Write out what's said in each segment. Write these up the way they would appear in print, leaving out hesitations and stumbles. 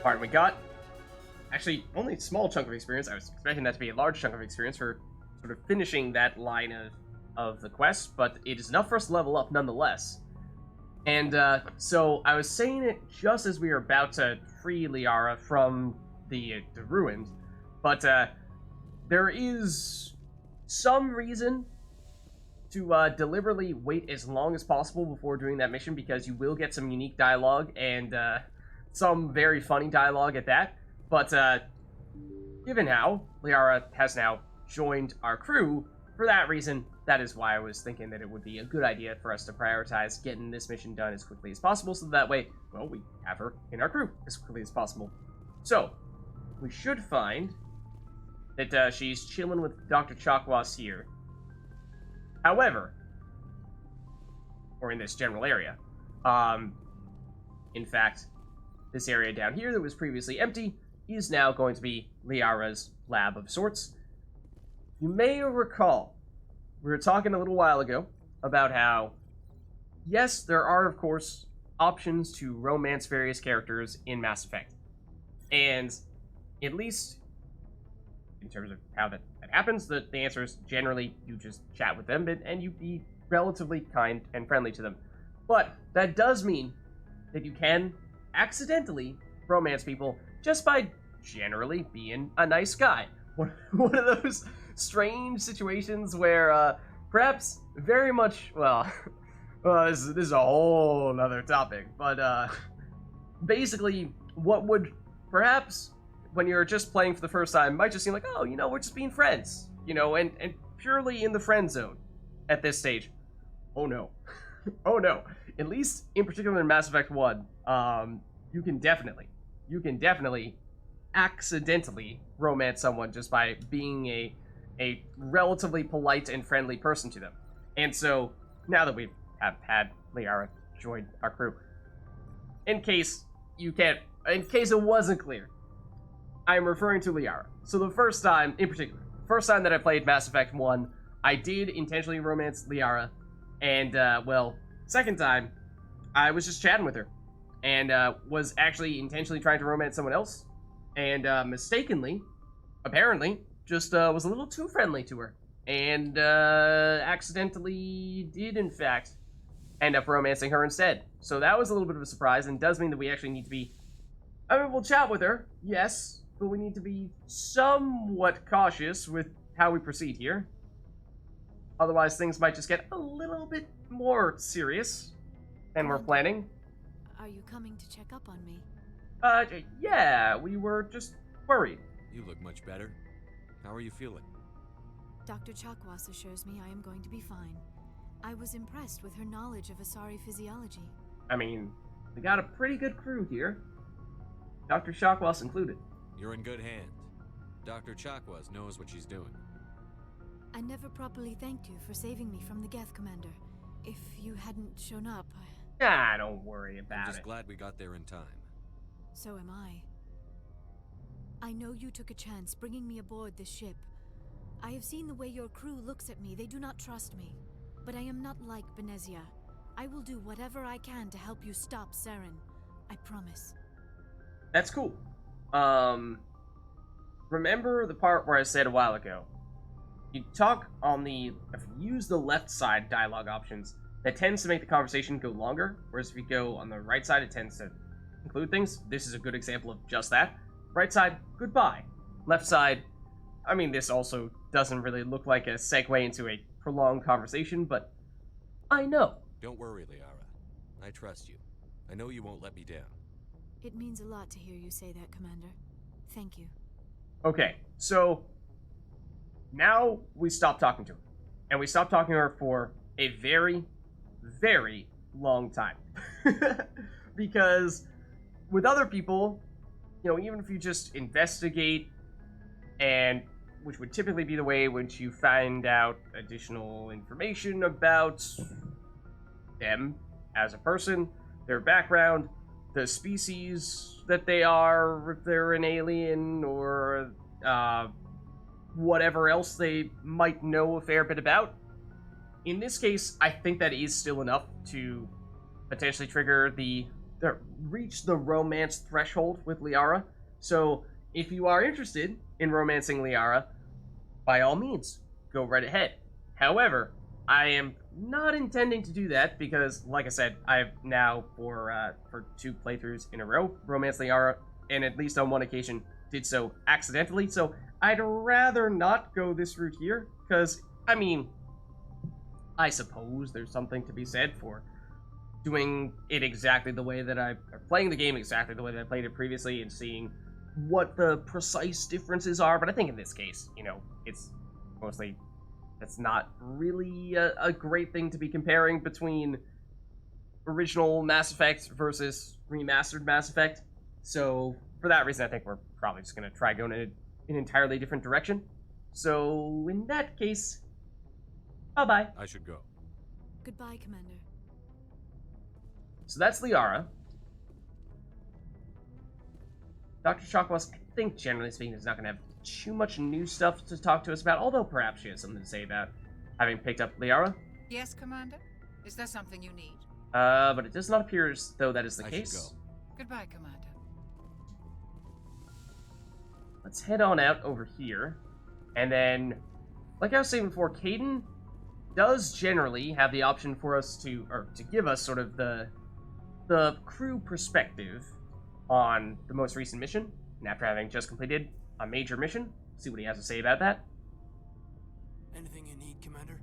part. We got actually only a small chunk of experience. I was expecting that to be a large chunk of experience for sort of finishing that line of the quest, but it is enough for us to level up nonetheless. And so I was saying it just as we were about to free Liara from the ruins, but there is some reason to deliberately wait as long as possible before doing that mission, because you will get some unique dialogue and some very funny dialogue at that. But given how Liara has now joined our crew, for that reason, that is why I was thinking that it would be a good idea for us to prioritize getting this mission done as quickly as possible, so that way, well, we have her in our crew as quickly as possible. So, we should find that she's chilling with Dr. Chakwas here. However, or in this general area, in fact, this area down here that was previously empty is now going to be Liara's lab of sorts. You may recall, we were talking a little while ago about how, yes, there are, of course, options to romance various characters in Mass Effect. And at least in terms of how that happens, the answer is generally you just chat with them and you be relatively kind and friendly to them. But that does mean that you can accidentally romance people just by generally being a nice guy. One of those strange situations where perhaps very much, well, this is a whole other topic, but basically what would perhaps, when you're just playing for the first time, might just seem like, oh, we're just being friends, and purely in the friend zone at this stage. Oh no. Oh no. At least in particular in Mass Effect 1, you can definitely accidentally romance someone just by being a relatively polite and friendly person to them. And so, now that we have had Liara join our crew, in case it wasn't clear, I'm referring to Liara. So the first time, in particular, first time that I played Mass Effect 1, I did intentionally romance Liara, and, well, second time, I was just chatting with her, and was actually intentionally trying to romance someone else, and mistakenly, apparently, just was a little too friendly to her, and accidentally did, in fact, end up romancing her instead. So that was a little bit of a surprise, and does mean that we actually need to be, we'll chat with her, yes, but we need to be somewhat cautious with how we proceed here. Otherwise, things might just get a little bit more serious than we're planning. Are you coming to check up on me? Yeah, we were just worried. You look much better. How are you feeling? Dr. Chakwas assures me I am going to be fine. I was impressed with her knowledge of Asari physiology. I mean, we got a pretty good crew here. Dr. Chakwas included. You're in good hands. Dr. Chakwas knows what she's doing. I never properly thanked you for saving me from the Geth, Commander. If you hadn't shown up, Don't worry about it. I'm just glad we got there in time. So am I. I know you took a chance bringing me aboard this ship. I have seen the way your crew looks at me. They do not trust me. But I am not like Benezia. I will do whatever I can to help you stop Saren. I promise. That's cool. Remember the part where I said a while ago, you talk on if you use the left side dialogue options, that tends to make the conversation go longer, whereas if you go on the right side, it tends to include things. This is a good example of just that. Right side, goodbye. Left side, this also doesn't really look like a segue into a prolonged conversation, but I know. Don't worry, Liara. I trust you. I know you won't let me down. It means a lot to hear you say that, Commander. Thank you. Okay, so now we stop talking to her. And we stop talking to her for a very, very long time. Because with other people, even if you just investigate, and which would typically be the way once you find out additional information about them as a person, their background, the species that they are, if they're an alien, or whatever else they might know a fair bit about. In this case, I think that is still enough to potentially trigger the reach the romance threshold with Liara. So if you are interested in romancing Liara, by all means, go right ahead. However, I am not intending to do that because, like I said, I've now for 2 playthroughs in a row romanced Liara, and at least on one occasion did so accidentally. So I'd rather not go this route here because, I mean, I suppose there's something to be said for doing it exactly the way that or playing the game exactly the way that I played it previously and seeing what the precise differences are. But I think in this case, you know, it's mostly, that's not really a great thing to be comparing between original Mass Effect versus remastered Mass Effect. So for that reason, I think we're probably just going to try going in an entirely different direction. So in that case, bye-bye. I should go. Goodbye, Commander. So that's Liara. Dr. Chakwas, I think, generally speaking, is not going to have too much new stuff to talk to us about, although perhaps she has something to say about having picked up Liara. Yes, Commander? Is there something you need? But it does not appear as though that is the I case. should go. Goodbye, Commander. Let's head on out over here. And then, like I was saying before, Caden does generally have the option for us to give us sort of the crew perspective on the most recent mission. And after having just completed a major mission, see what he has to say about that. Anything you need, Commander?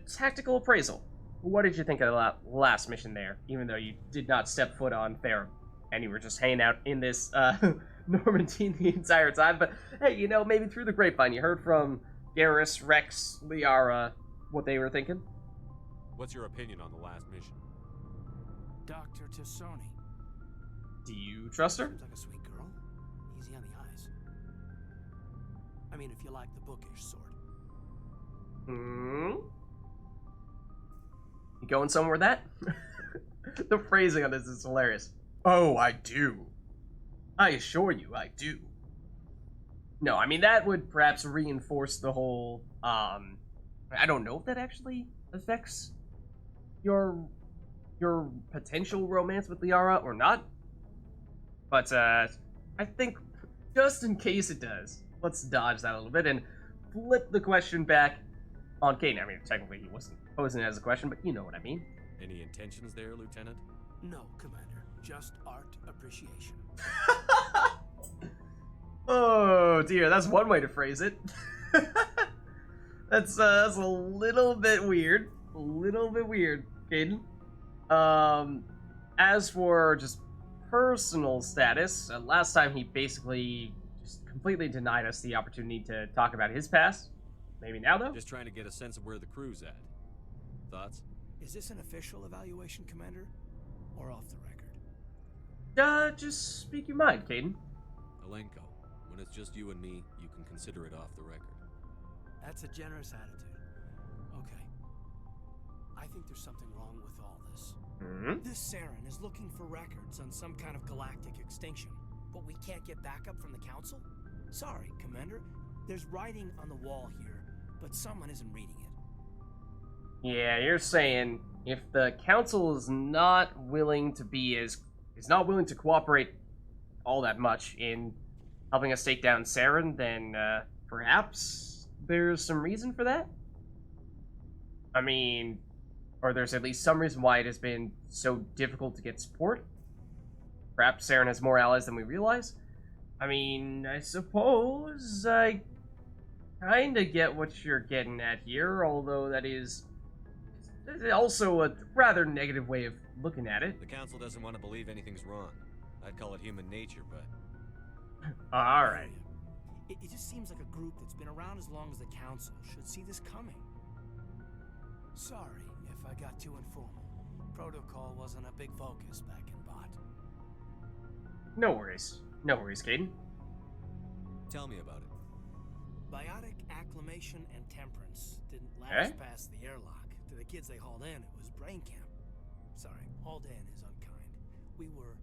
Tactical appraisal. What did you think of the last mission there, even though you did not step foot on Therum, and you were just hanging out in this, Normandy the entire time? But, hey, you know, maybe through the grapevine you heard from Garrus, Wrex, Liara, what they were thinking? What's your opinion on the last mission? Dr. Tassoni. Do you trust her? Seems like a sweet girl. Easy on the eyes. I mean, if you like the bookish sort. You going somewhere with that? The phrasing on this is hilarious. Oh, I do. I assure you, I do. No, I mean, that would perhaps reinforce the whole, I don't know if that actually affects your potential romance with Liara or not. But, I think, just in case it does, let's dodge that a little bit and flip the question back on Caden. I mean, technically he wasn't posing it as a question, but you know what I mean. Any intentions there, Lieutenant? No, Commander. Just art appreciation. Oh dear, that's one way to phrase it. That's a little bit weird. A little bit weird, Caden. As for just personal status, last time he basically just completely denied us the opportunity to talk about his past. Maybe now, though? Just trying to get a sense of where the crew's at. Thoughts? Is this an official evaluation, Commander? Or off the record? Just speak your mind, Caden. Alenko, when it's just you and me, you can consider it off the record. That's a generous attitude. Okay. I think there's something wrong with all this. This Saren is looking for records on some kind of galactic extinction, but we can't get backup from the Council? Sorry, Commander. There's writing on the wall here, but someone isn't reading it. Yeah, you're saying if the Council is not willing to cooperate all that much in helping us take down Saren, then perhaps there's some reason for that? I mean, or there's at least some reason why it has been so difficult to get support. Perhaps Saren has more allies than we realize. I mean, I suppose I kinda get what you're getting at here, although that is also a rather negative way of looking at it. The Council doesn't want to believe anything's wrong. I'd call it human nature, but... Alright. It just seems like a group that's been around as long as the Council should see this coming. Sorry if I got too informal. Protocol wasn't a big focus back in Bot. No worries. No worries, Caden. Tell me about it. Biotic acclimation and temperance didn't last past the airlock. To the kids they hauled in, it was brain camp. Sorry, hauled in is unkind. We were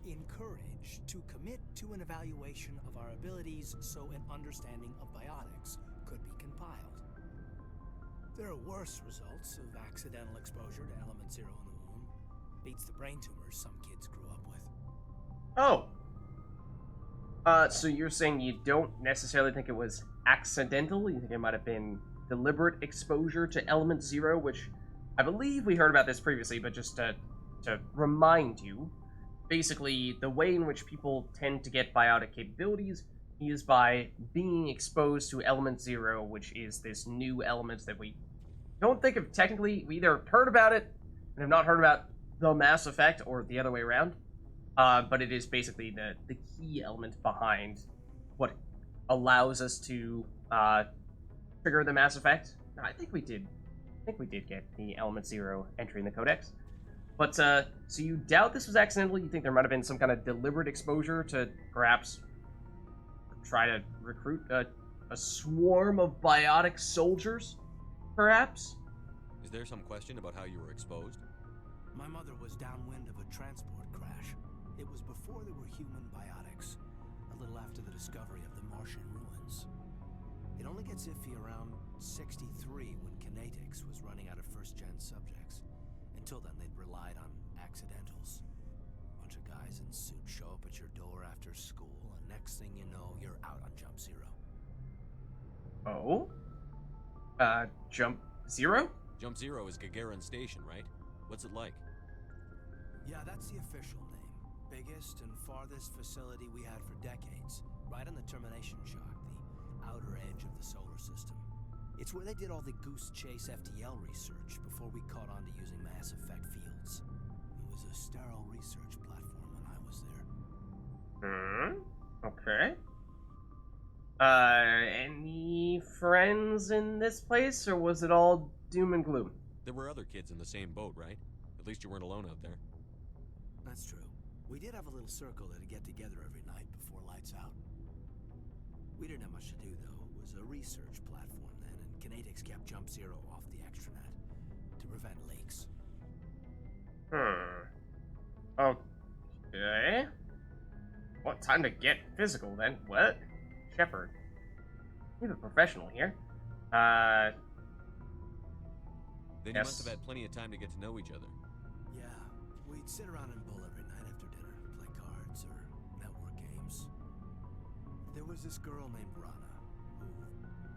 encouraged to commit to an evaluation of our abilities so an understanding of biotics could be compiled. There are worse results of accidental exposure to element 0 in the womb. Beats the brain tumors some kids grew up with. Oh. So you're saying you don't necessarily think it was accidental? You think it might have been deliberate exposure to Element Zero, which I believe we heard about this previously, but just to remind you, basically the way in which people tend to get biotic capabilities is by being exposed to Element Zero, which is this new element that we don't think of technically. We either heard about it and have not heard about the Mass Effect, or the other way around. But it is basically the key element behind what allows us to trigger the Mass Effect. I think we did get the Element Zero entry in the Codex. But, so you doubt this was accidental? You think there might have been some kind of deliberate exposure to perhaps try to recruit a swarm of biotic soldiers, perhaps? Is there some question about how you were exposed? My mother was downwind of a transport crash. It was before there were human biotics, a little after the discovery of the Martian ruins. It only gets iffy around 63 when Kinetics was running out of first-gen subjects. Until then, they'd relied on accidentals. Bunch of guys in suits show up at your door after school, and next thing you know, you're out on Jump Zero. Oh? Jump Zero? Jump Zero is Gagarin Station, right? What's it like? Yeah, that's the official name. Biggest and farthest facility we had for decades. Right on the termination shock, the outer edge of the solar system. It's where they did all the Goose Chase FTL research before we caught on to using Mass Effect fields. It was a sterile research platform when I was there. Okay. Any friends in this place, or was it all doom and gloom? There were other kids in the same boat, right? At least you weren't alone out there. That's true. We did have a little circle that'd get together every night before lights out. We didn't have much to do, though. It was a research platform then, and Kinetics kept Jump Zero off the extranet to prevent leaks. Okay. What time to get physical, then? What? Shepard. You're the professional here. Then Yes. you must have had plenty of time to get to know each other. Yeah, we'd sit around and bull every night after dinner, play cards or network games. There was this girl named Rana who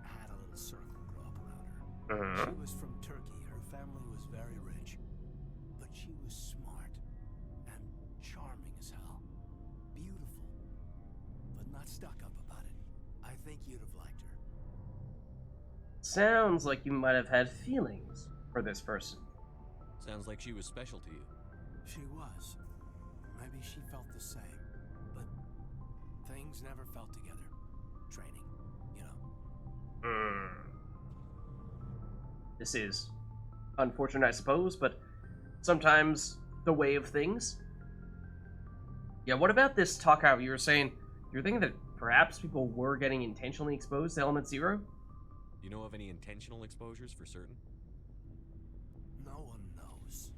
had a little circle grow up around her. She was from Turkey. Her family was very rich, but she was smart and charming as hell. Beautiful, but not stuck up about it. I think you'd have liked her. Sounds like you might have had feelings for this person. Sounds like she was special to you. She was. Maybe she felt the same, but things never felt together. Training, you know. This is unfortunate, I suppose, but sometimes the way of things. Yeah, what about this talk out? You were saying, you're thinking that perhaps people were getting intentionally exposed to Element Zero? You know of any intentional exposures for certain? No one knows.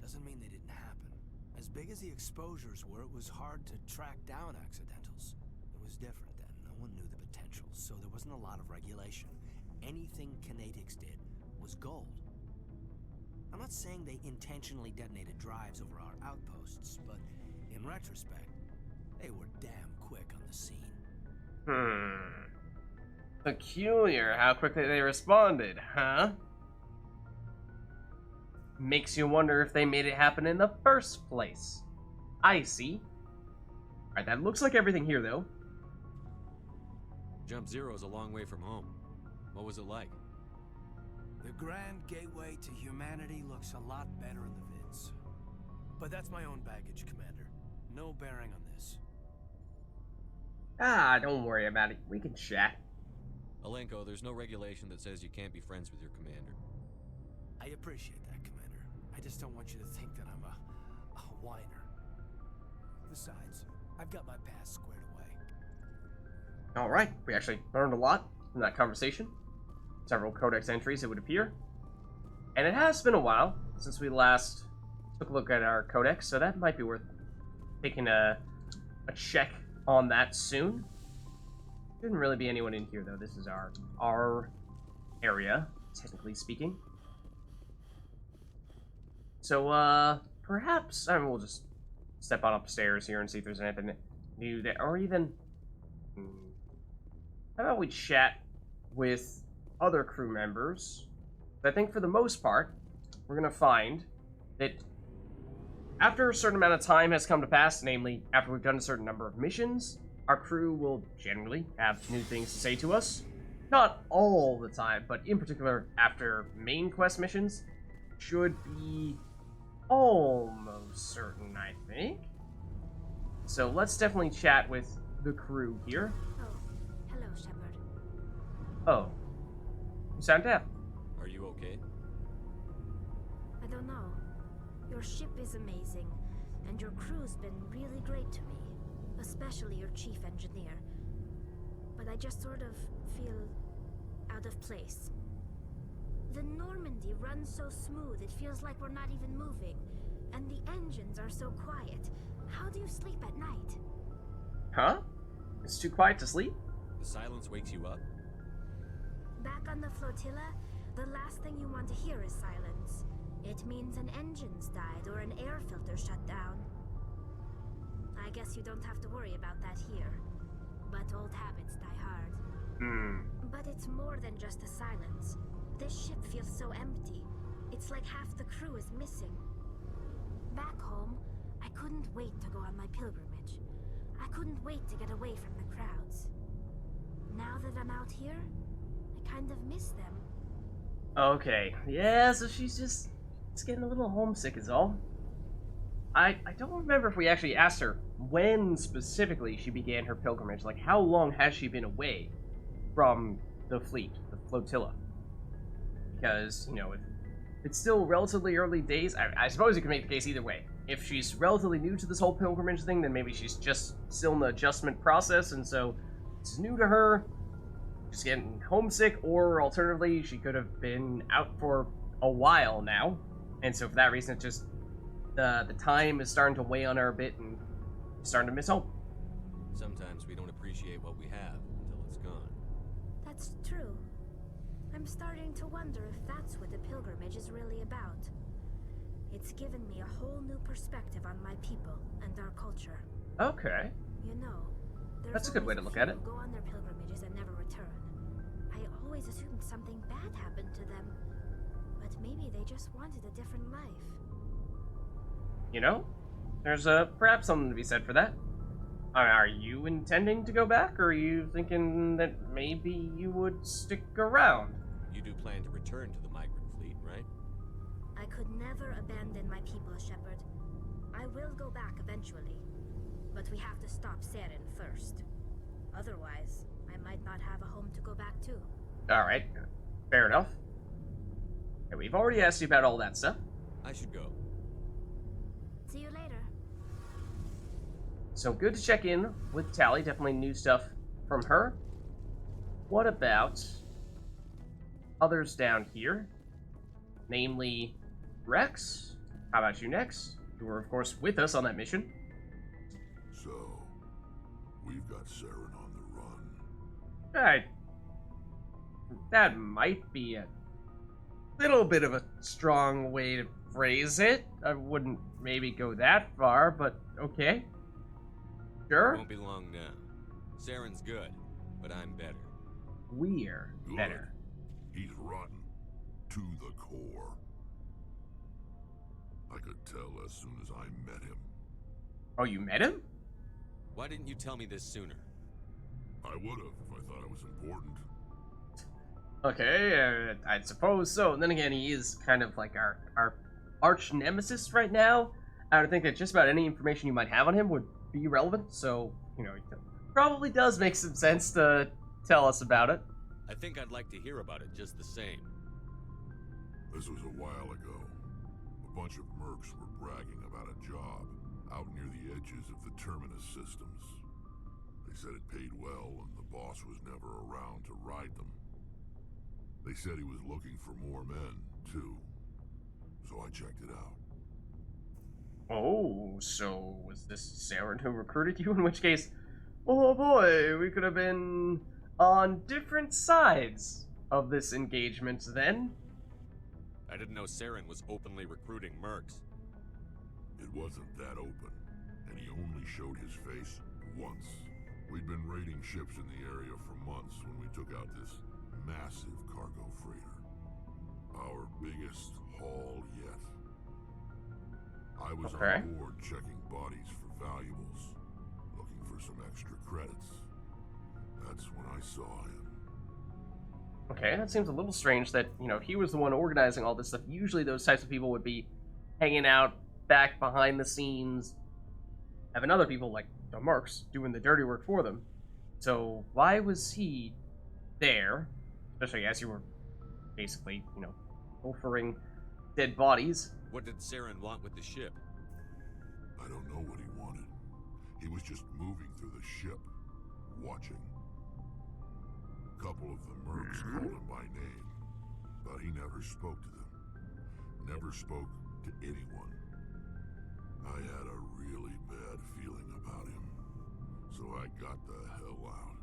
Doesn't mean they didn't happen. As big as the exposures were, it was hard to track down accidentals. It was different then. No one knew the potential, so there wasn't a lot of regulation. Anything Kinetics did was gold. I'm not saying they intentionally detonated drives over our outposts, but in retrospect, they were damn quick on the scene. Peculiar how quickly they responded, huh? Makes you wonder if they made it happen in the first place. I see. Alright, that looks like everything here, though. Jump Zero is a long way from home. What was it like? The grand gateway to humanity looks a lot better in the Vids. But that's my own baggage, Commander. No bearing on this. Ah, don't worry about it. We can chat. Alenko, there's no regulation that says you can't be friends with your commander. I appreciate that, Commander. I just don't want you to think that I'm a whiner. Besides, I've got my past squared away. Alright, we actually learned a lot from that conversation. Several codex entries, it would appear. And it has been a while since we last took a look at our codex, so that might be worth taking a check on that soon. Shouldn't really be anyone in here, though. This is our area, technically speaking. So, perhaps, I mean, we'll just step on upstairs here and see if there's anything new there, or even, how about we chat with other crew members? I think for the most part, we're gonna find that after a certain amount of time has come to pass, namely after we've done a certain number of missions, our crew will generally have new things to say to us. Not all the time, but in particular after main quest missions, should be almost certain, I think. So let's definitely chat with the crew here. Oh, hello, Shepard. Oh, you sound deaf. Are you okay? I don't know. Your ship is amazing, and your crew's been really great to me, especially your chief engineer. But I just sort of feel out of place. The Normandy runs so smooth it feels like we're not even moving, and the engines are so quiet. How do you sleep at night? Huh? It's too quiet to sleep? The silence wakes you up? Back on the flotilla, the last thing you want to hear is silence. It means an engine's died or an air filter shut down. I guess you don't have to worry about that here. But old habits die hard. But it's more than just the silence. This ship feels so empty. It's like half the crew is missing. Back home, I couldn't wait to go on my pilgrimage. I couldn't wait to get away from the crowds. Now that I'm out here, I kind of miss them. Okay, yeah, so she's getting a little homesick is all. I don't remember if we actually asked her when specifically she began her pilgrimage. Like, how long has she been away from the fleet, the flotilla? Because, you know, if it's still relatively early days, I suppose you can make the case either way. If she's relatively new to this whole pilgrimage thing, then maybe she's just still in the adjustment process, and so it's new to her, she's getting homesick, or alternatively, she could have been out for a while now, and so for that reason, it's just the time is starting to weigh on her a bit, and she's starting to miss home. Sometimes we don't appreciate what we have until it's gone. That's true. I'm starting to wonder if that's what the pilgrimage is really about. It's given me a whole new perspective on my people and our culture. Okay. You know, there's That's a good way to always look few at it. who go on their pilgrimages and never return. I always assumed something bad happened to them, but maybe they just wanted a different life. You know, there's perhaps something to be said for that. Are you intending to go back, or are you thinking that maybe you would stick around? You do plan to return to the migrant fleet, right? I could never abandon my people, Shepard. I will go back eventually, but we have to stop Saren first. Otherwise, I might not have a home to go back to. Alright, fair enough. Okay, we've already asked you about all that stuff. I should go. See you later. So good to check in with Tally, definitely new stuff from her. What about others down here? Namely, Wrex. How about you next? You were, of course, with us on that mission. So, we've got Saren on the run. That might be a little bit of a strong way to phrase it. I wouldn't maybe go that far, but okay. Sure. It won't be long now. Saren's good, but I'm better. We're Good. better. He's rotten. To the core. I could tell as soon as I met him. Oh, you met him? Why didn't you tell me this sooner? I would've if I thought it was important. Okay, I suppose so. And then again, he is kind of like our arch nemesis right now. I would think that just about any information you might have on him would be relevant. So, you know, it probably does make some sense to tell us about it. I think I'd like to hear about it just the same. This was a while ago. A bunch of mercs were bragging about a job out near the edges of the Terminus systems. They said it paid well and the boss was never around to ride them. They said he was looking for more men, too. So I checked it out. Oh, so was this Saren who recruited you? In which case, oh boy, we could have been on different sides of this engagement then. I didn't know Saren was openly recruiting mercs. It wasn't that open, and he only showed his face once. We'd been raiding ships in the area for months when we took out this massive cargo freighter. Our biggest haul yet. I was Okay. on board checking bodies for valuables, looking for some extra credits. That's when I saw him. Okay, that seems a little strange that, you know, he was the one organizing all this stuff. Usually those types of people would be hanging out back behind the scenes, having other people, like the mercs, doing the dirty work for them. So why was he there, especially as you were basically, you know, pilfering dead bodies? What did Saren want with the ship? I don't know what he wanted. He was just moving through the ship, watching. A couple of the mercs called him by name, but he never spoke to them. Never spoke to anyone. I had a really bad feeling about him, so I got the hell out.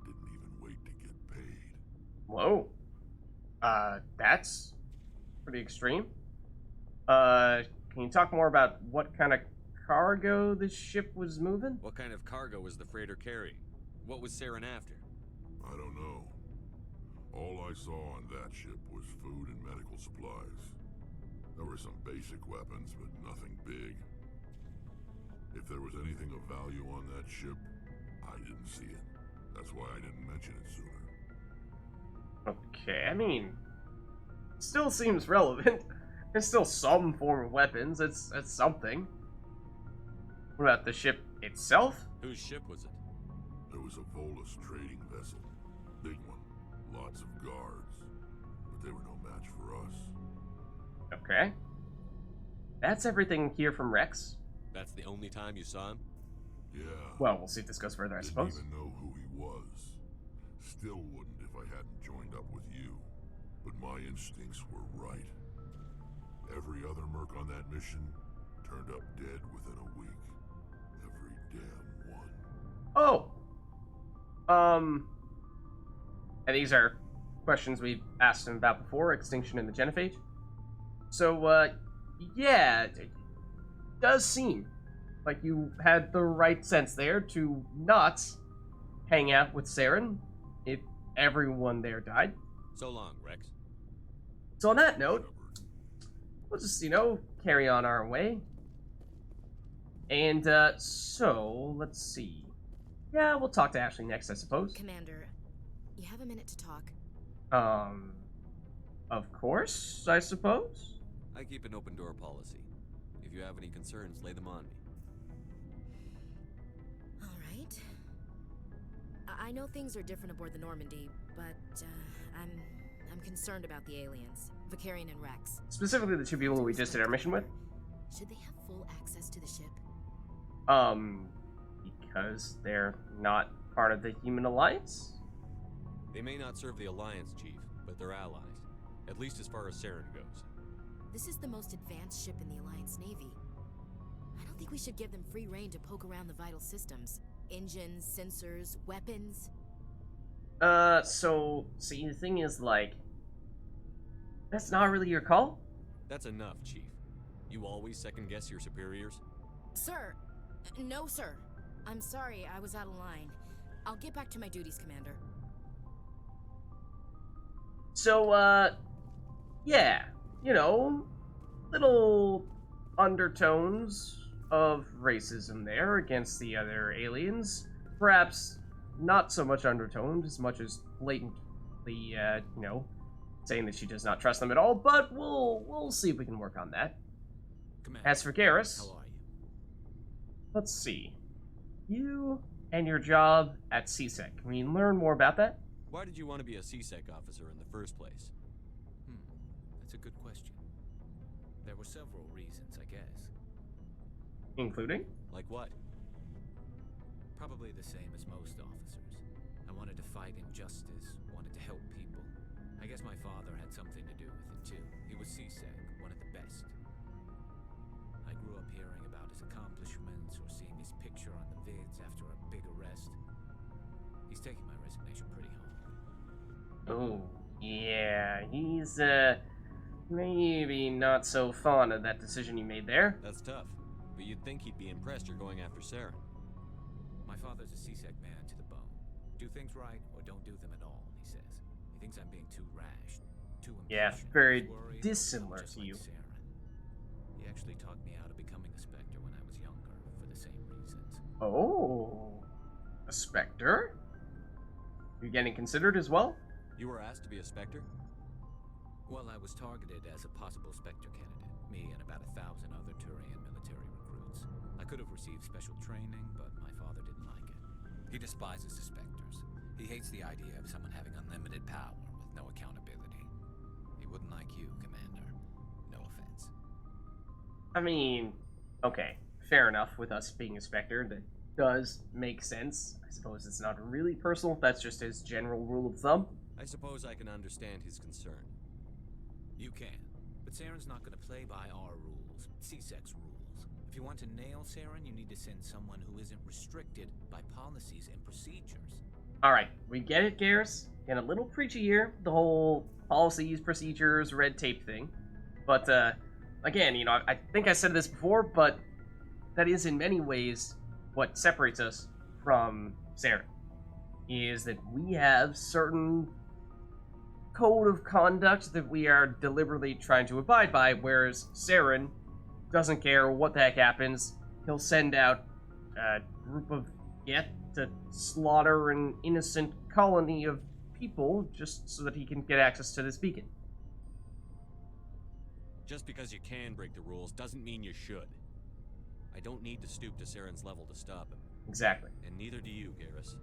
Didn't even wait to get paid. Whoa. That's pretty extreme. Can you talk more about what kind of cargo the ship was moving? What kind of cargo was the freighter carrying? What was Saren after? I don't know. All I saw on that ship was food and medical supplies. There were some basic weapons, but nothing big. If there was anything of value on that ship, I didn't see it. That's why I didn't mention it sooner. Okay, I mean, still seems relevant. There's still some form of weapons. It's something. What about the ship itself? Whose ship was it? There was a Volus trading vessel. Big one. Lots of guards. But they were no match for us. Okay. That's everything here from Wrex. That's the only time you saw him? Yeah. Well, we'll see if this goes further, I suppose. Didn't even know who he was. Still wouldn't if I hadn't joined up with you. But my instincts were right. Every other merc on that mission turned up dead within a week. Every damn one. Oh! And these are questions we've asked him about before, extinction in the genophage. So, yeah, it does seem like you had the right sense there to not hang out with Saren if everyone there died. So long, Wrex. So on that note, Shepard. we'll just, you know, carry on our way. And, so, let's see. Yeah, we'll talk to Ashley next, I suppose. Commander, you have a minute to talk? Of course, I suppose. I keep an open door policy. If you have any concerns, lay them on me. All right. I know things are different aboard the Normandy, but I'm concerned about the aliens, Vicarian and Wrex. Specifically the two people we just did our mission with. Should they have full access to the ship? Because they're not part of the Human Alliance? They may not serve the Alliance, Chief, but they're allies. At least as far as Saren goes. This is the most advanced ship in the Alliance Navy. I don't think we should give them free rein to poke around the vital systems. Engines, sensors, weapons. So, see, the thing is, like, that's not really your call? That's enough, Chief. You always second-guess your superiors? Sir! No, sir. I'm sorry, I was out of line. I'll get back to my duties, Commander. So, yeah, you know, little undertones of racism there against the other aliens. Perhaps not so much undertoned as much as blatantly, you know, saying that she does not trust them at all, but we'll see if we can work on that. Commander, As for Garrus, how are you? let's see. You and your job at CSEC, can we learn more about that? Why did you want to be a CSEC officer in the first place? That's a good question. There were several reasons, I guess. Including? Like what? Probably the same as most officers. I wanted to fight injustice, wanted to help people. I guess my father had something to do with it too. He was CSEC, one of the best. I grew up hearing about his accomplishments or seeing his picture on the Vids after a big arrest. He's taking my resignation pretty hard. Oh, yeah, he's, maybe not so fond of that decision you made there. That's tough. But you'd think he'd be impressed you're going after Saren. My father's a C-Sec man to the bone. Do things right or don't do them at all, he says. He thinks I'm being too rash, too impatient. Yeah, very worried, dissimilar just to like you. Saren. He actually talked me out of becoming a Spectre when I was younger for the same reasons. Oh, a Spectre? You getting considered as well? You were asked to be a Spectre? Well, I was targeted as a possible Spectre candidate, me and about 1,000 other Turian military recruits. I could have received special training, but my father didn't like it. He despises the Spectres. He hates the idea of someone having unlimited power with no accountability. He wouldn't like you, Commander. No offense. I mean, okay, fair enough with us being a Spectre. That does make sense. I suppose it's not really personal. That's just his general rule of thumb. I suppose I can understand his concern. You can, but Saren's not going to play by our rules, C-Sec's rules. If you want to nail Saren, you need to send someone who isn't restricted by policies and procedures. Alright, we get it, Garrus. Getting a little preachy here, the whole policies, procedures, red tape thing. But, again, you know, I think I said this before, but that is in many ways what separates us from Saren. Is that we have certain code of conduct that we are deliberately trying to abide by, whereas Saren doesn't care what the heck happens. He'll send out a group of Geth to slaughter an innocent colony of people just so that he can get access to this beacon. Just because you can break the rules doesn't mean you should. I don't need to stoop to Saren's level to stop him. Exactly. And neither do you, Garrus.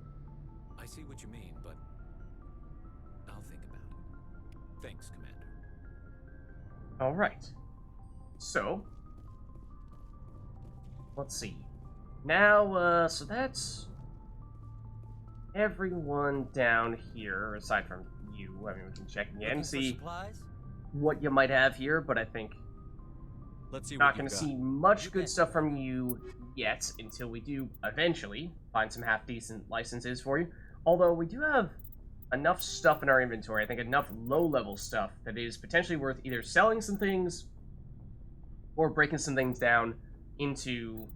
I see what you mean, but I'll think about it. Thanks, Commander. Alright. So, let's see. Now, so that's everyone down here, aside from you. I mean, we can check again, see what you might have here, but I think Let's see not what going to you've see got. much good stuff from you yet until we do eventually find some half-decent licenses for you. Although we do have enough stuff in our inventory, I think enough low-level stuff that is potentially worth either selling some things or breaking some things down into,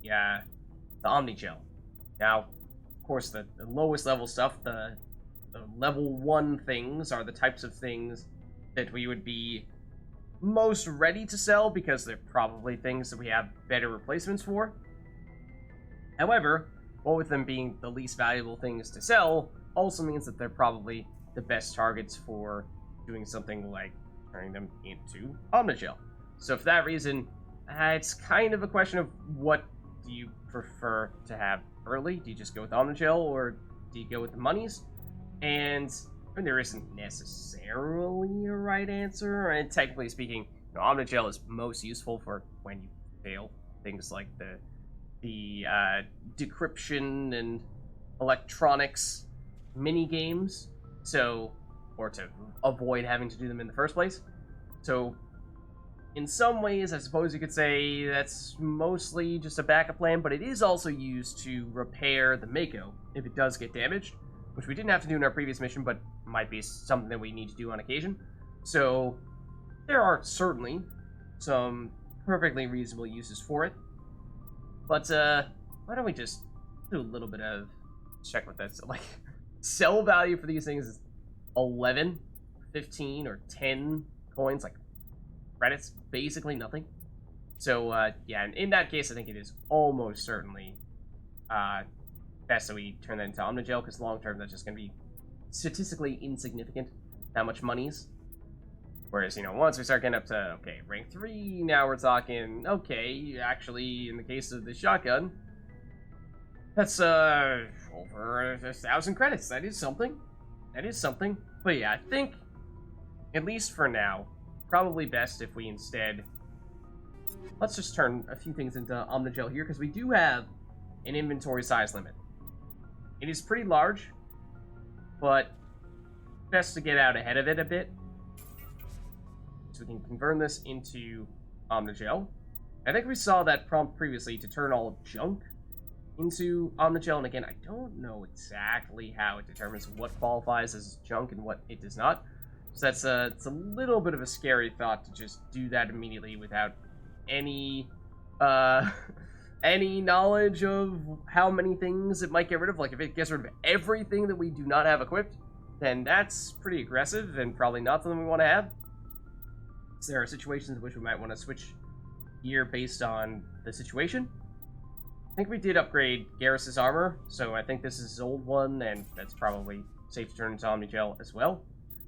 yeah, the Omnigel. Now, of course, the lowest level stuff, the level 1 things are the types of things that we would be most ready to sell because they're probably things that we have better replacements for. However, what with them being the least valuable things to sell also means that they're probably the best targets for doing something like turning them into Omnigel. So for that reason, it's kind of a question of what do you prefer to have early? Do you just go with Omnigel or do you go with the monies? And there isn't necessarily a right answer, and technically speaking, you know, Omnigel is most useful for when you fail things like the decryption and electronics mini games, so, or to avoid having to do them in the first place. So in some ways, I suppose you could say that's mostly just a backup plan, but it is also used to repair the Mako if it does get damaged, which we didn't have to do in our previous mission, but might be something that we need to do on occasion. So there are certainly some perfectly reasonable uses for it. But why don't we just do a little bit of check what that's like. Sell value for these things is 11, 15, or 10 coins, like credits, basically nothing. So yeah, and in that case, I think it is almost certainly best that we turn that into Omnigel, because long term that's just going to be statistically insignificant, that much monies. Whereas, you know, once we start getting up to, okay, rank 3, now we're talking, okay, actually, in the case of the shotgun, that's, over 1,000 credits. That is something. That is something. But yeah, I think, at least for now, probably best if we instead, let's just turn a few things into Omnigel here, because we do have an inventory size limit. It is pretty large, but best to get out ahead of it a bit. So we can convert this into Omnigel. I think we saw that prompt previously to turn all junk into Omnigel, and again, I don't know exactly how it determines what qualifies as junk and what it does not. So it's a little bit of a scary thought to just do that immediately without any any knowledge of how many things it might get rid of. Like, if it gets rid of everything that we do not have equipped, then that's pretty aggressive and probably not something we want to have. So there are situations in which we might want to switch gear based on the situation. I think we did upgrade Garrus's armor, so I think this is his old one, and that's probably safe to turn into Omnigel as well.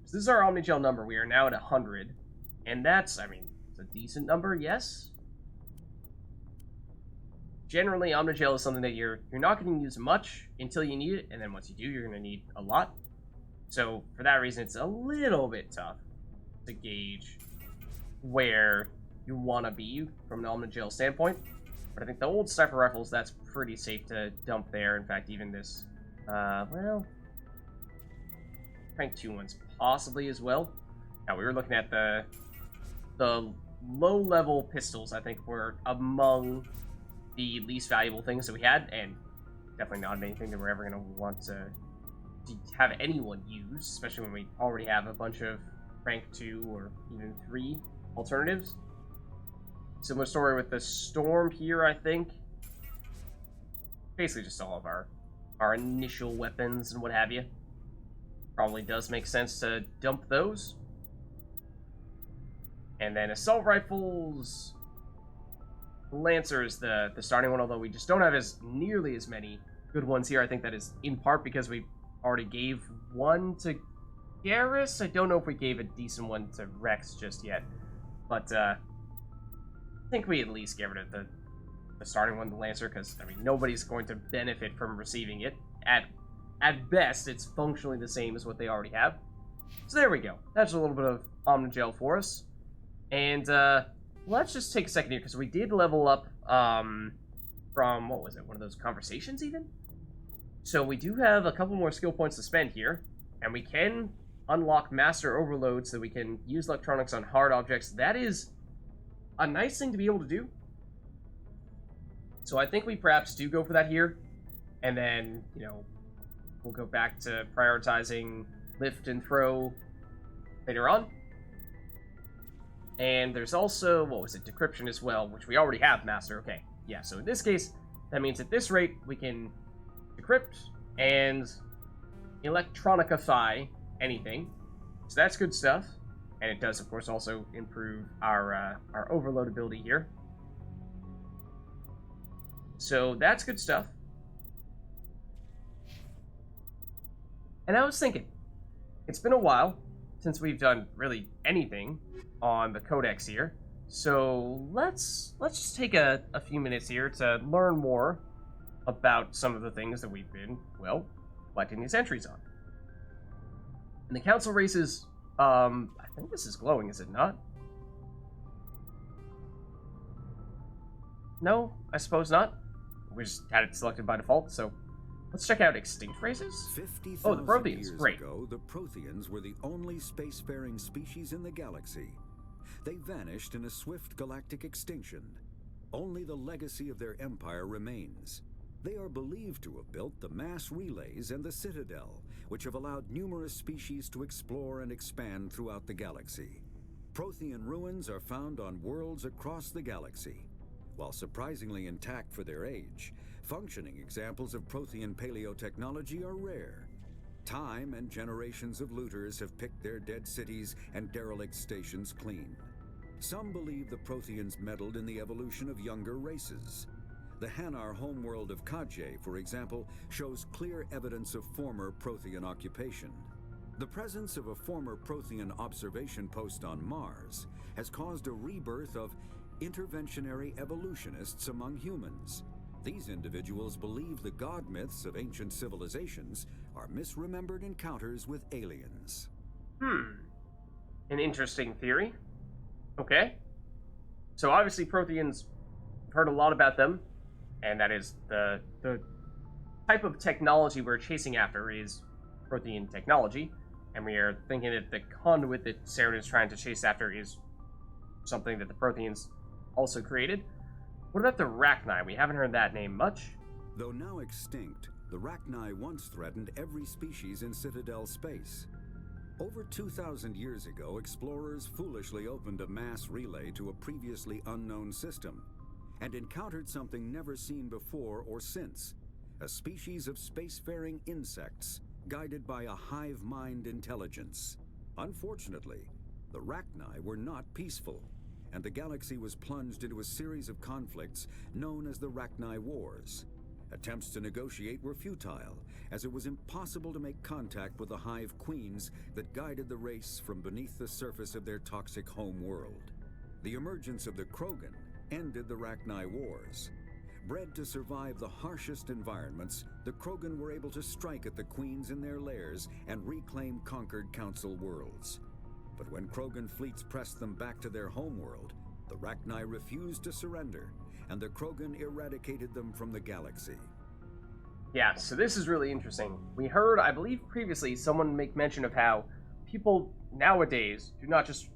So this is our Omnigel number. We are now at 100, and that's, I mean, it's a decent number, yes. Generally, Omnigel is something that you're not going to use much until you need it, and then once you do, you're going to need a lot. So for that reason, it's a little bit tough to gauge where you want to be from an Omnigel standpoint. But I think the old sniper rifles, that's pretty safe to dump there. In fact, even this, well, rank 2 ones possibly as well. Now, we were looking at the low-level pistols, I think, were among the least valuable things that we had, and definitely not anything that we're ever going to want to have anyone use, especially when we already have a bunch of rank 2 or even 3 alternatives. Similar story with the Storm here, I think. Basically just all of our initial weapons and what have you. Probably does make sense to dump those. And then assault rifles. Lancer is the starting one, although we just don't have nearly as many good ones here. I think that is in part because we already gave one to Garrus. I don't know if we gave a decent one to Wrex just yet. But I think we at least get rid of the starting one, the Lancer, because, I mean, nobody's going to benefit from receiving it. At best, it's functionally the same as what they already have. So there we go. That's a little bit of Omnigel for us. And let's just take a second here, because we did level up from, what was it, one of those conversations even? So we do have a couple more skill points to spend here, and we can unlock Master Overload so that we can use electronics on hard objects. That is a nice thing to be able to do. So I think we perhaps do go for that here, and then, you know, we'll go back to prioritizing lift and throw later on. And there's also, what was it, decryption as well, which we already have Master. Okay, yeah, so in this case, that means at this rate, we can decrypt and electronicify anything. So that's good stuff. And it does, of course, also improve our overload ability here. So that's good stuff. And I was thinking, it's been a while since we've done really anything on the Codex here. So let's just take a few minutes here to learn more about some of the things that we've been, well, collecting these entries on. And the council races, I think this is glowing, is it not? No, I suppose not. We just had it selected by default, so let's check out extinct races. 50,000 oh, the Protheans, years great. ago, the Protheans were the only spacefaring species in the galaxy. They vanished in a swift galactic extinction. Only the legacy of their empire remains. They are believed to have built the mass relays and the Citadel, which have allowed numerous species to explore and expand throughout the galaxy. Prothean ruins are found on worlds across the galaxy. While surprisingly intact for their age, functioning examples of Prothean paleotechnology are rare. Time and generations of looters have picked their dead cities and derelict stations clean. Some believe the Protheans meddled in the evolution of younger races. The Hanar homeworld of Kadje, for example, shows clear evidence of former Prothean occupation. The presence of a former Prothean observation post on Mars has caused a rebirth of interventionary evolutionists among humans. These individuals believe the god myths of ancient civilizations are misremembered encounters with aliens. An interesting theory. Okay. So obviously Protheans, we've heard a lot about them, and that is the type of technology we're chasing after is Prothean technology, and we are thinking that the conduit that Saren is trying to chase after is something that the Protheans also created. What about the Rachni? We haven't heard that name much. Though now extinct, the Rachni once threatened every species in Citadel space. Over 2,000 years ago, explorers foolishly opened a mass relay to a previously unknown system and encountered something never seen before or since, a species of spacefaring insects guided by a hive mind intelligence. Unfortunately, the Rachni were not peaceful, and the galaxy was plunged into a series of conflicts known as the Rachni Wars. Attempts to negotiate were futile, as it was impossible to make contact with the hive queens that guided the race from beneath the surface of their toxic home world. The emergence of the Krogan ended the Rachni Wars. Bred to survive the harshest environments, the Krogan were able to strike at the queens in their lairs and reclaim conquered Council worlds. But when Krogan fleets pressed them back to their homeworld, the Rachni refused to surrender, and the Krogan eradicated them from the galaxy. Yeah, so this is really interesting. We heard, I believe previously, someone make mention of how people nowadays do not just,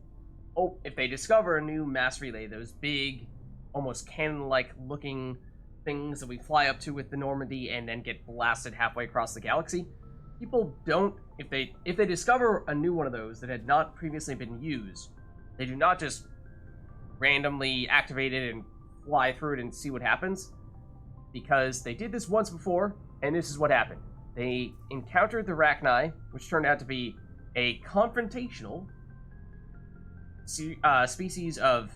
if they discover a new mass relay, those big, almost cannon-like looking things that we fly up to with the Normandy and then get blasted halfway across the galaxy, people don't, if they discover a new one of those that had not previously been used, they do not just randomly activate it and fly through it and see what happens, because they did this once before, and this is what happened. They encountered the Rachni, which turned out to be a confrontational species of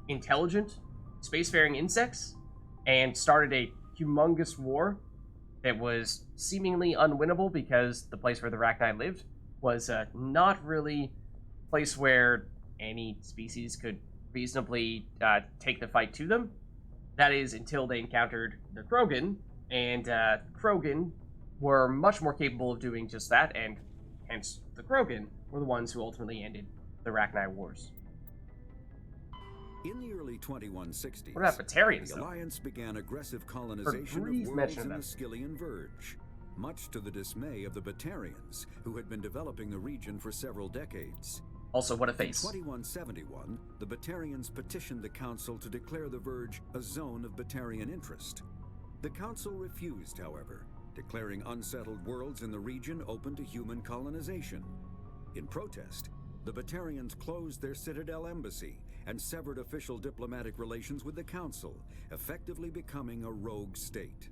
intelligent spacefaring insects, and started a humongous war that was seemingly unwinnable because the place where the Rachni lived was not really a place where any species could reasonably take the fight to them. That is, until they encountered the Krogan, and Krogan were much more capable of doing just that, and hence the Krogan were the ones who ultimately ended the Rachni Wars. In the early 2160s, What about Batarians, the though? Alliance began aggressive colonization of Breeze worlds mentioned in the them. Skyllian Verge, much to the dismay of the Batarians, who had been developing the region for several decades. Also, what a In face. 2171, the Batarians petitioned the Council to declare the Verge a zone of Batarian interest. The Council refused, however, declaring unsettled worlds in the region open to human colonization. In protest, the Batarians closed their Citadel embassy and severed official diplomatic relations with the Council, effectively becoming a rogue state.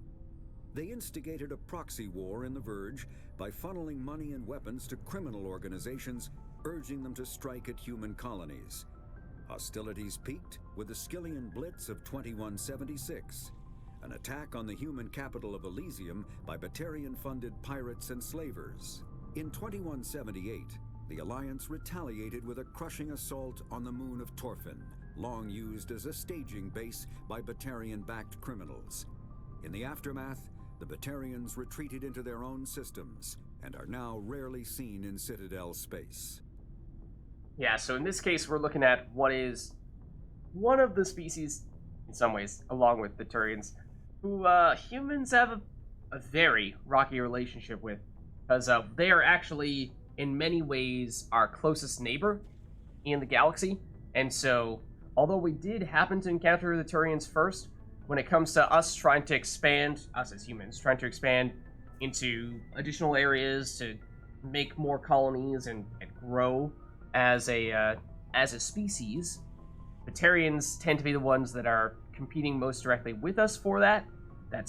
They instigated a proxy war in the Verge by funneling money and weapons to criminal organizations, urging them to strike at human colonies. Hostilities peaked with the Skyllian Blitz of 2176, an attack on the human capital of Elysium by Batarian-funded pirates and slavers. In 2178, the Alliance retaliated with a crushing assault on the moon of Torfin, long used as a staging base by Batarian-backed criminals. In the aftermath, the Batarians retreated into their own systems and are now rarely seen in Citadel space. Yeah, so in this case, we're looking at what is one of the species, in some ways, along with Batarians, who humans have a very rocky relationship with, because they are actually, in many ways, our closest neighbor in the galaxy. And so, although we did happen to encounter the Turians first, when it comes to us trying to expand, us as humans, trying to expand into additional areas to make more colonies and grow as a species, Batarians tend to be the ones that are competing most directly with us for that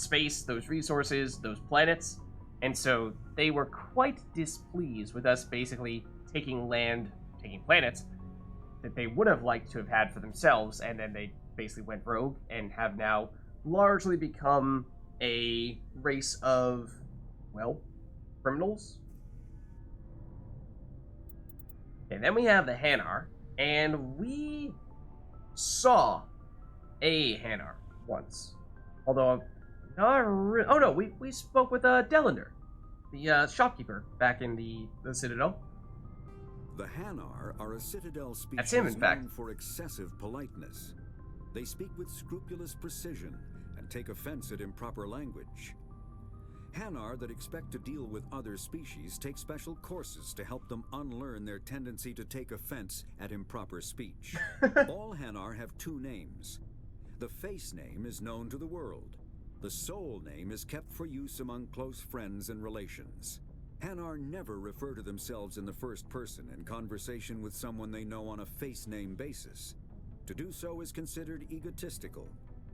space, those resources, those planets. And so they were quite displeased with us basically taking planets that they would have liked to have had for themselves, and then they basically went rogue and have now largely become a race of, well, criminals. And then we have the Hanar, and we saw a Hanar once. Although, oh no, we spoke with Delander, the shopkeeper back in the Citadel. The Hanar are a Citadel species That's him, in fact. known for excessive politeness. They speak with scrupulous precision and take offense at improper language. Hanar that expect to deal with other species take special courses to help them unlearn their tendency to take offense at improper speech. All Hanar have two names. The face name is known to the world. The soul name is kept for use among close friends and relations. Hanar never refer to themselves in the first person in conversation with someone they know on a face-name basis. To do so is considered egotistical,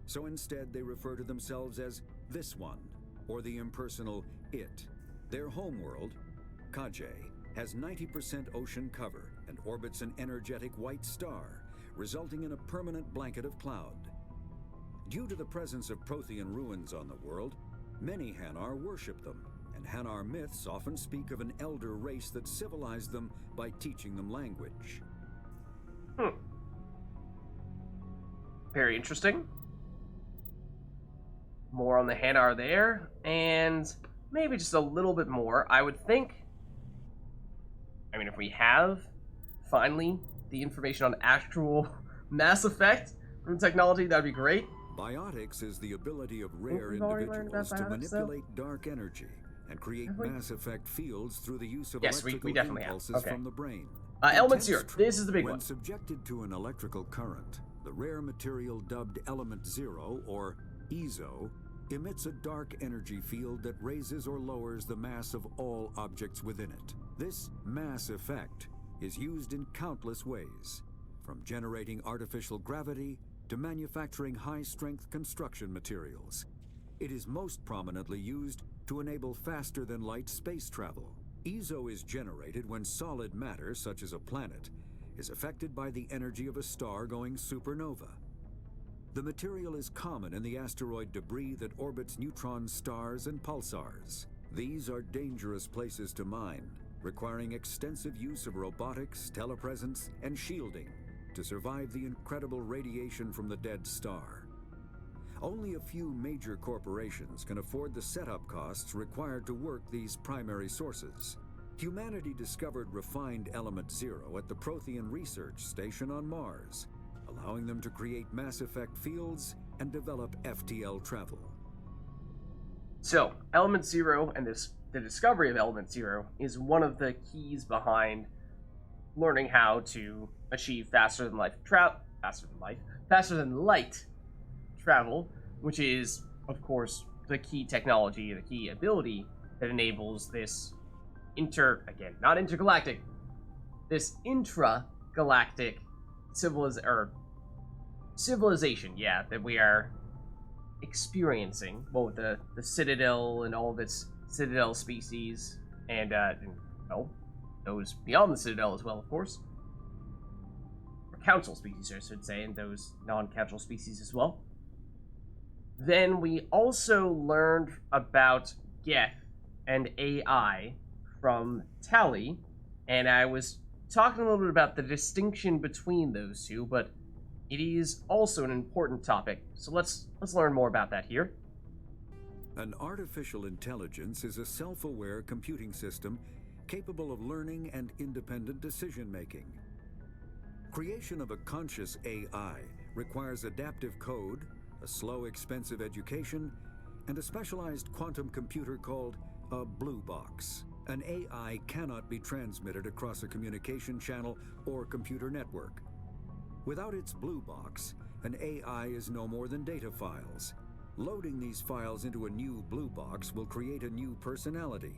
so instead they refer to themselves as this one, or the impersonal it. Their homeworld, Kajay, has 90% ocean cover and orbits an energetic white star, resulting in a permanent blanket of cloud. Due to the presence of Prothean ruins on the world, many Hanar worship them, and Hanar myths often speak of an elder race that civilized them by teaching them language. Very interesting. More on the Hanar there, and maybe just a little bit more. I would think, I mean, if we have, finally, the information on actual Mass Effect from technology, that'd be great. Biotics is the ability of rare We've already learned about individuals to biotics, manipulate dark energy and create Mass Effect fields through the use of Yes, we electrical definitely have. impulses Okay. from the brain. Element Intense 0. This is the big when one. subjected to an electrical current, the rare material dubbed Element 0, or EZO, emits a dark energy field that raises or lowers the mass of all objects within it. This mass effect is used in countless ways, from generating artificial gravity to manufacturing high-strength construction materials. It is most prominently used to enable faster-than-light space travel. EZO is generated when solid matter, such as a planet, is affected by the energy of a star going supernova. The material is common in the asteroid debris that orbits neutron stars and pulsars. These are dangerous places to mine, requiring extensive use of robotics, telepresence, and shielding to survive the incredible radiation from the dead star. Only a few major corporations can afford the setup costs required to work these primary sources. Humanity discovered refined Element 0 at the Prothean Research Station on Mars, allowing them to create Mass Effect fields and develop FTL travel. So, Element 0 and the discovery of Element 0 is one of the keys behind learning how to achieve faster than light travel, which is, of course, the key technology, the key ability that enables this not intergalactic, this intragalactic civilization, that we are experiencing, well, with the Citadel and all of its Citadel species, and those beyond the Citadel as well, of course. Or Council species, I should say, and those non-Council species as well. Then we also learned about Geth and AI from Tali, and I was talking a little bit about the distinction between those two, but it is also an important topic, so let's learn more about that here. An artificial intelligence is a self-aware computing system capable of learning and independent decision-making. Creation of a conscious AI requires adaptive code, a slow, expensive education, and a specialized quantum computer called a blue box. An AI cannot be transmitted across a communication channel or computer network. Without its blue box, an AI is no more than data files. Loading these files into a new blue box will create a new personality,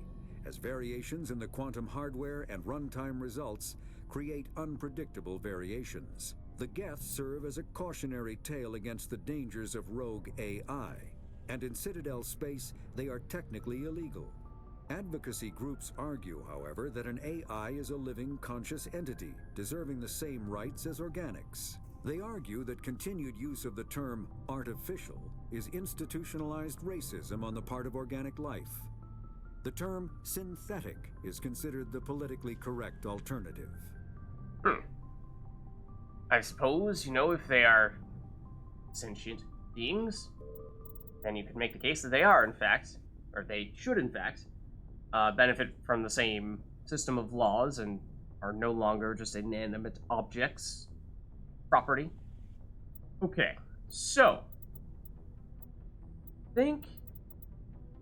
as variations in the quantum hardware and runtime results create unpredictable variations. The Geth serve as a cautionary tale against the dangers of rogue AI, and in Citadel space, they are technically illegal. Advocacy groups argue, however, that an AI is a living, conscious entity, deserving the same rights as organics. They argue that continued use of the term artificial is institutionalized racism on the part of organic life. The term synthetic is considered the politically correct alternative. I suppose, if they are sentient beings, then you could make the case that they are, in fact, or they should, in fact, benefit from the same system of laws and are no longer just inanimate objects. Property. Okay, so I think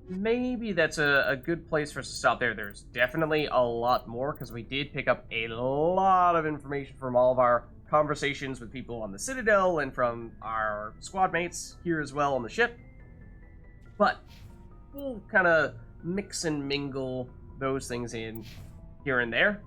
maybe that's a good place for us to stop there. There's definitely a lot more, because we did pick up a lot of information from all of our conversations with people on the Citadel and from our squad mates here as well on the ship. But we'll kind of mix and mingle those things in here and there.